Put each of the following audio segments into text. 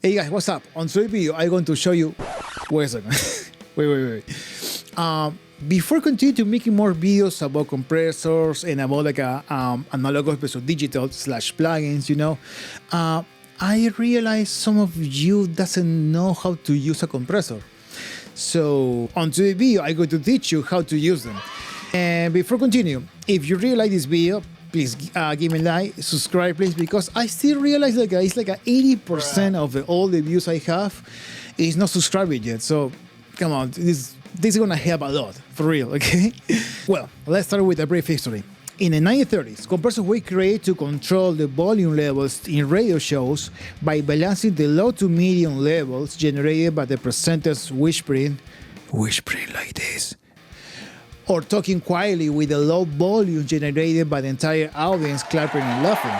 Hey guys, what's up? On today's video, I'm going to show you. Wait a second. wait. Before continue to making more videos about compressors and about like analogous versus digital / plugins, you know, I realized some of you doesn't know how to use a compressor. So on today's video, I'm going to teach you how to use them. And before continue, if you really like this video, please give me a like, subscribe please, because I still realize like it's like 80% of all the views I have is not subscribed yet. So come on, this is gonna help a lot, for real, okay? Well, let's start with a brief history. In the 1930s, compressors were created to control the volume levels in radio shows by balancing the low to medium levels generated by the presenter's whispering like this, or talking quietly with the low volume generated by the entire audience clapping and laughing.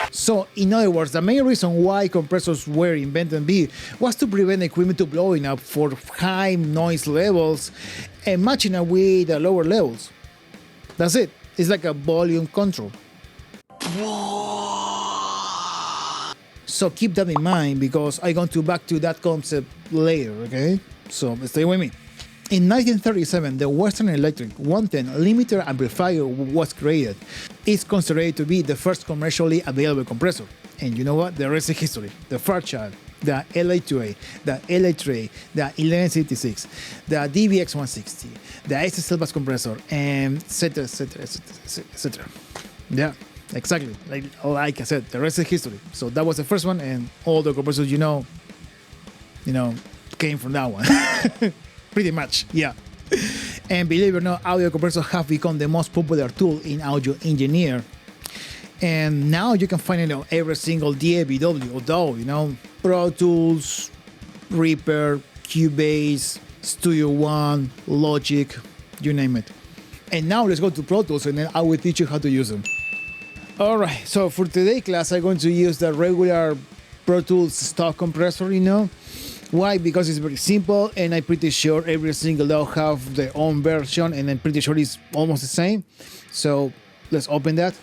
So, in other words, the main reason why compressors were invented was to prevent equipment to blowing up for high noise levels and matching it with the lower levels. That's it. It's like a volume control. So keep that in mind because I'm going to back to that concept later, okay? So stay with me. In 1937, the Western Electric 110 limiter amplifier was created. It's considered to be the first commercially available compressor. And you know what? The rest is history. The Fairchild, the LA2A, the LA3A, the 1166, the DBX160, the SSL bus compressor, and etc. Yeah, exactly. Like I said, the rest is history. So that was the first one, and all the compressors you know, came from that one. Pretty much, yeah. And believe it or not, audio compressors have become the most popular tool in audio engineering. And now you can find it on every single DAW, although, Pro Tools, Reaper, Cubase, Studio One, Logic, you name it. And now let's go to Pro Tools and then I will teach you how to use them. Alright, so for today's class, I'm going to use the regular Pro Tools stock compressor, Why? Because it's very simple and I'm pretty sure every single DAW have their own version and I'm pretty sure it's almost the same. So let's open that.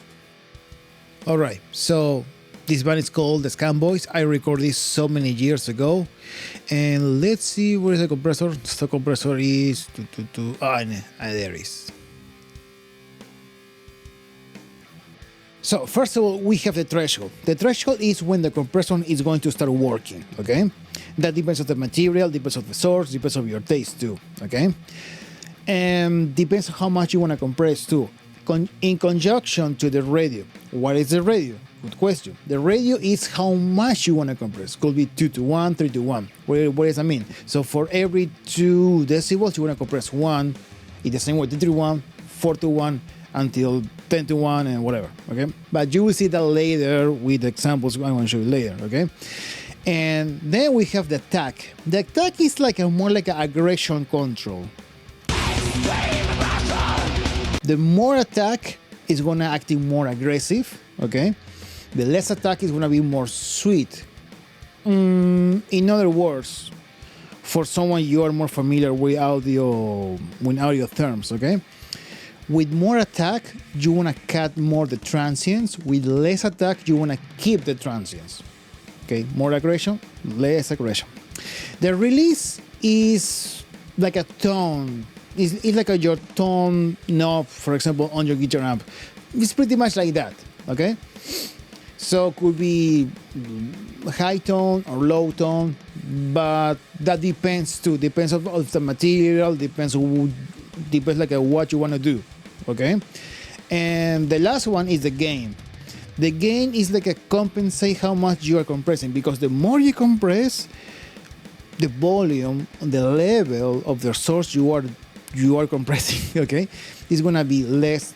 Alright, so this band is called the Scam Boys. I recorded this so many years ago. And let's see where is the compressor. The stock compressor is... there it is. So first of all, we have the threshold. The threshold is when the compressor is going to start working, okay? That depends on the material, depends on the source, depends on your taste too, okay? And depends on how much you want to compress too. In conjunction to the radio. What is the radio? Good question. The radio is how much you want to compress. Could be 2 to 1, 3 to 1. What does that mean? So for every 2 decibels, you want to compress 1. In the same way, 3 to 1, 4 to 1, until 10 to 1 and whatever, okay? But you will see that later with the examples I'm going to show you later, okay? And then we have the attack. The attack is more like an aggression control. The more attack is going to act more aggressive, okay? The less attack is going to be more sweet. In other words, for someone you are more familiar with audio terms, okay? With more attack, you want to cut more the transients. With less attack, you want to keep the transients. Okay, more aggression, less aggression. The release is like a tone. It's like your tone knob, for example, on your guitar amp. It's pretty much like that, okay? So it could be high tone or low tone, but that depends too. Depends on the material, depends like what you want to do, okay? And the last one is the gain. The gain is like a compensate how much you are compressing, because the more you compress, the volume, the level of the source you are compressing, okay, is gonna be less.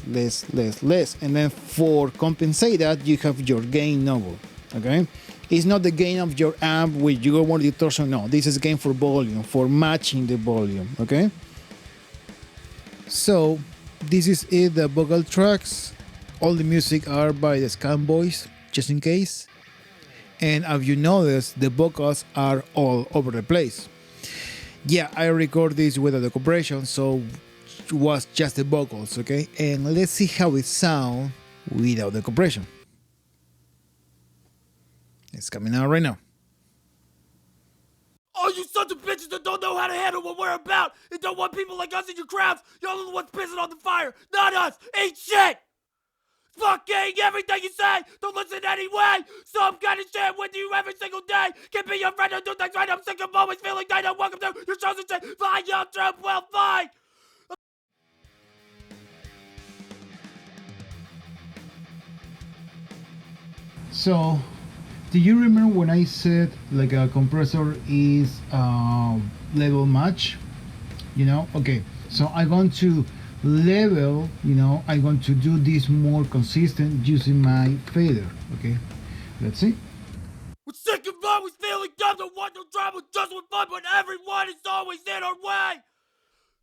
And then for compensate that, you have your gain knob, okay? It's not the gain of your amp with your more distortion, no. This is gain for volume, for matching the volume, okay? So this is it, the vocal tracks. All the music are by the Scam Boys, just in case. And as you notice, the vocals are all over the place. Yeah, I record this without the compression, so it was just the vocals, okay? And let's see how it sounds without the compression. It's coming out right now. All you sons of bitches that don't know how to handle what we're about and don't want people like us in your crowds, y'all are the ones pissing on the fire, not us. Eat shit! Fucking everything you say, don't listen anyway. Some kind of shit with you every single day. Can be your friend and do things right. I'm sick of always feeling that I'm welcome to your chosen shit. Fine, young Trump, well, fine. So, do you remember when I said like a compressor is level match? You know, okay. So I'm going to level. You know, I'm going to do this more consistent using my fader. Okay, let's see. We're sick of always feeling dumb. Don't want no drama, just with fun, but everyone is always in our way.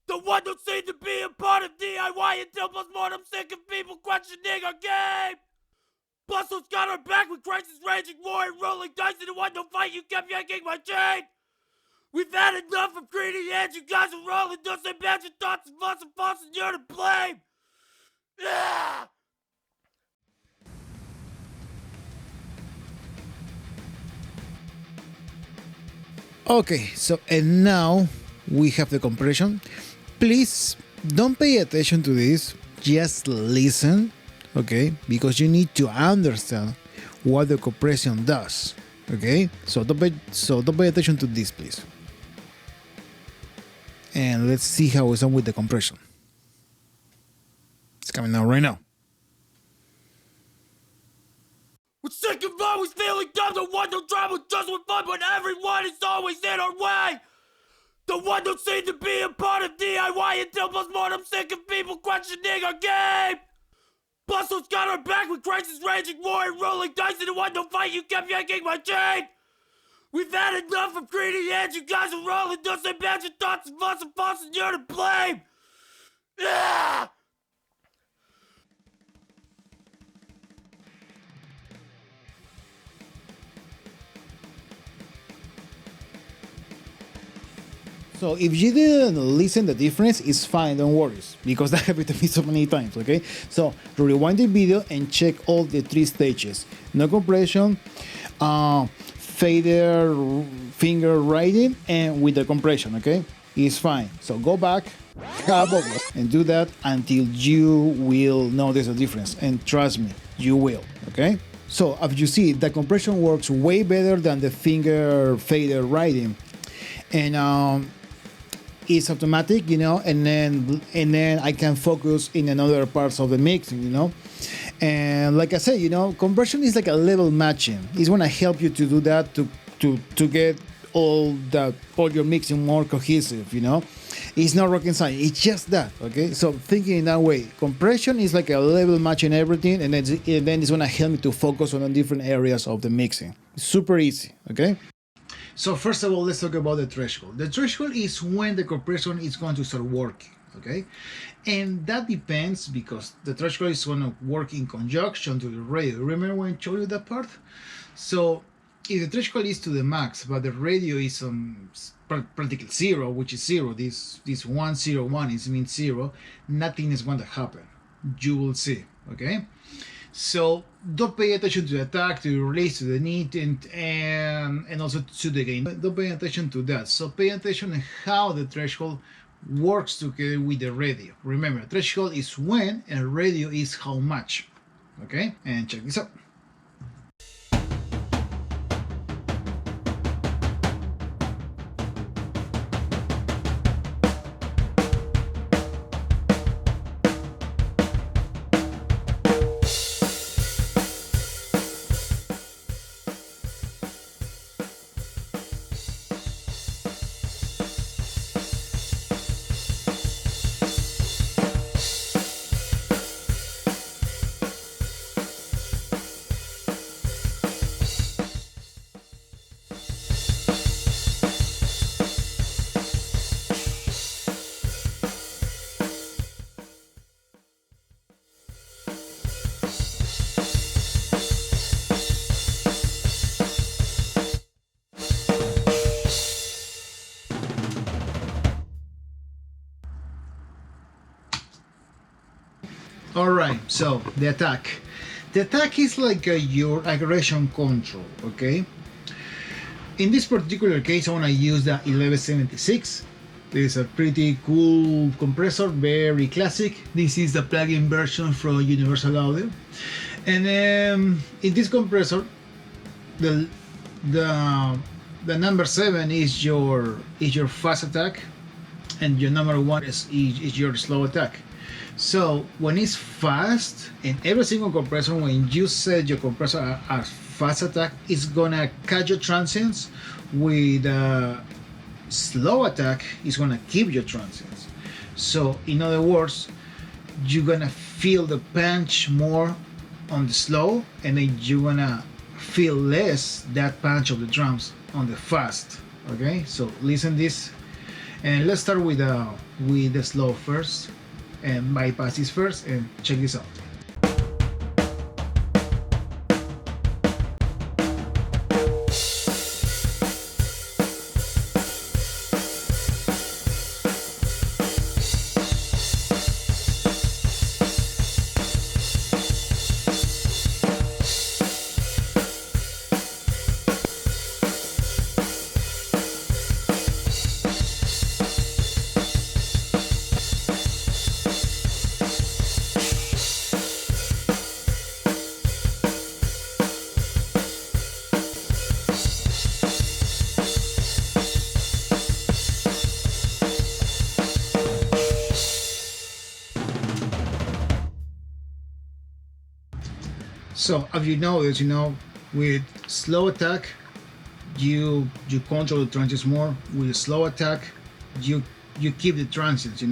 The one don't seem to be a part of DIY until postmortem. Sick of people questioning our game. Bustle's got our back with crisis raging war and rolling dice. And the one don't fight, you kept yanking my chain. We've had enough of greedy hands. You guys are rolling those imagined thoughts of us and false, and you're to blame. Yeah. Okay, so and now we have the compression. Please don't pay attention to this. Just listen, okay? Because you need to understand what the compression does. Okay, so don't pay attention to this, please. And let's see how it's done with the compression. It's coming out right now. We're sick of always feeling dumb. The one don't drama, just with fun, but everyone is always in our way. The one don't seem to be a part of DIY until postmortem. Sick of people questioning our game. Bustle's got our back with crisis raging war and rolling dice. And the one don't fight, you kept yanking my chain. We've had enough of greedy hands. You guys are rolling those imagined thoughts of us and false, and you're to blame. Yeah. So if you didn't listen the difference, it's fine, don't worry, because that happened to me so many times, okay? So rewind the video and check all the 3 stages. No compression, fader, finger writing, and with the compression, okay? It's fine. So go back and do that until you will notice the difference. And trust me, you will, okay? So as you see, the compression works way better than the finger fader writing. And it's automatic, you know, and then I can focus in another parts of the mixing, you know. And like I said, you know, compression is like a level matching. It's gonna help you to do that to get all your mixing more cohesive, you know. It's not rocket science, it's just that, okay? So thinking in that way, compression is like a level matching everything, and then it's gonna help me to focus on the different areas of the mixing. It's super easy, okay? So first of all, let's talk about the threshold. The threshold is when the compression is going to start working, okay? And that depends because the threshold is going to work in conjunction to the radio. Remember when I showed you that part? So if the threshold is to the max, but the radio is practically 0, which is 0, this 101 is means 0, nothing is going to happen. You will see, okay? So don't pay attention to the attack, to the release, to the need, and also to the gain. Don't pay attention to that. So pay attention to how the threshold works together with the radio. Remember, threshold is when, and radio is how much. Okay? And check this out. Alright, so the attack. The attack is like your aggression control, okay? In this particular case, I want to use the 1176. This is a pretty cool compressor, very classic. This is the plug-in version from Universal Audio. And in this compressor, the the number 7 is your fast attack, and your number 1 is your slow attack. So when it's fast, in every single compressor, when you set your compressor as fast attack, it's gonna catch your transients. With slow attack, it's gonna keep your transients. So in other words, you're gonna feel the punch more on the slow, and then you're gonna feel less that punch of the drums on the fast. Okay, so listen this, and let's start with the slow first, and bypass this first, and check this out. So as you know, with slow attack, you control the transients more. With slow attack, you keep the transients,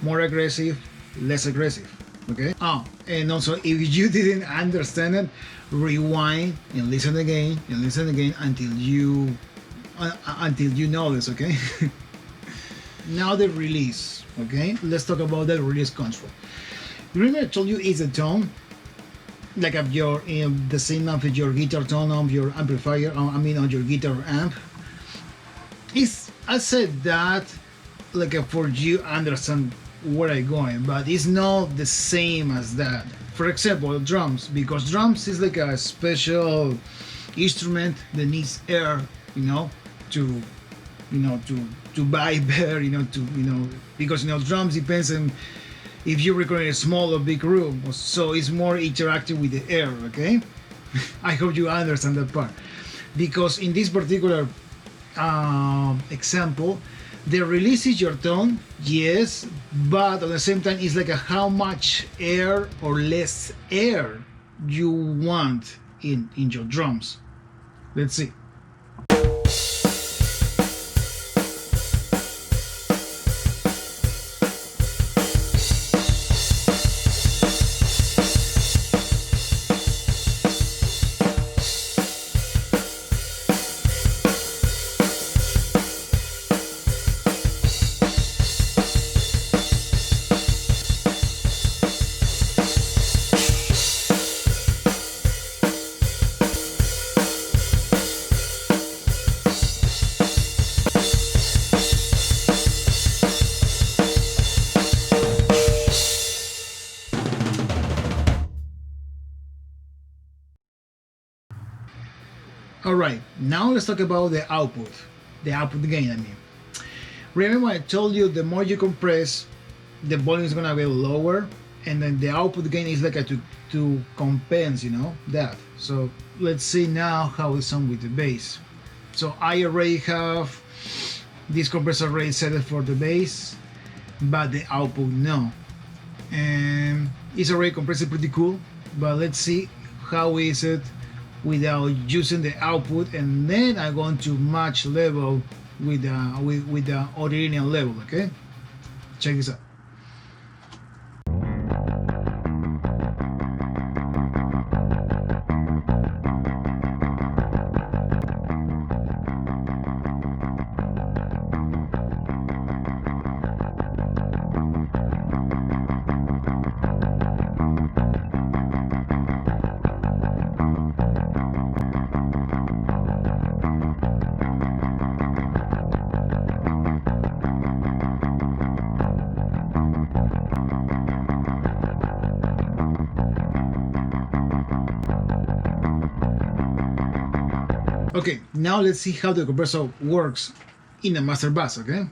more aggressive, less aggressive. Okay. Oh, and also if you didn't understand it, rewind and listen again until you know this. Okay. Now the release. Okay. Let's talk about the release control. Remember I told you it's a tone. Like if you're in the same amp with your guitar tone of your amplifier, on your guitar amp. I said that like for you understand where I'm going, but it's not the same as that. For example, drums, because drums is like a special instrument that needs air, to vibe better, because drums depends on if you record in a small or big room, so it's more interactive with the air, okay? I hope you understand that part. Because in this particular example, the release is your tone, yes, but at the same time, it's like how much air or less air you want in your drums. Let's see. Alright, now let's talk about the output gain, I mean. Remember I told you the more you compress, the volume is gonna be lower, and then the output gain is like to compensate, that. So let's see now how it sounds with the bass. So I already have this compressor already set for the bass, but the output no. And it's already compressed pretty cool, but let's see how is it without using the output, and then I'm going to match level with the original level. Okay, check this out. now let's see how the compressor works in a master bus, okay?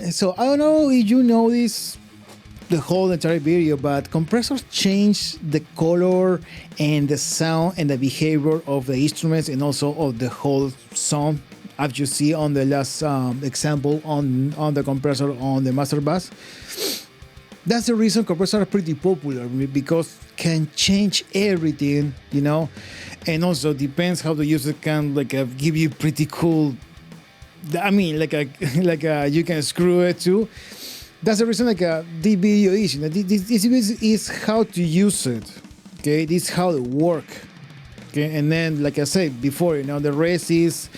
So I don't know if you know this, the whole entire video, but compressors change the color and the sound and the behavior of the instruments and also of the whole sound, as you see on the last example on the compressor on the master bass. That's the reason compressors are pretty popular, because can change everything, you know, and also depends how the user can give you pretty cool. I mean, you can screw it too. That's the reason the video is. You know, this is how to use it. Okay, this is how it work. Okay, and then like I said before, you know, the rest is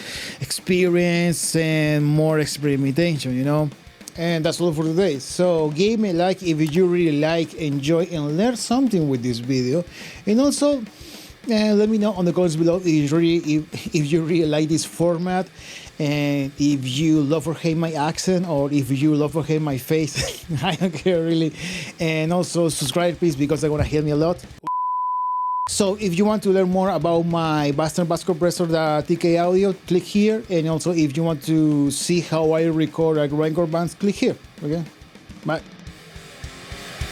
experience and more experimentation. You know, and that's all for today. So give me a like if you really enjoy, and learn something with this video, and also. Let me know on the comments below if you really like this format, and if you love or hate my accent, or if you love or hate my face. I don't care really. And also subscribe please, because they're gonna help me a lot. So if you want to learn more about my Boston Bass Compressor, the TK Audio, click here. And also if you want to see how I record grindcore bands, click here. Okay, bye.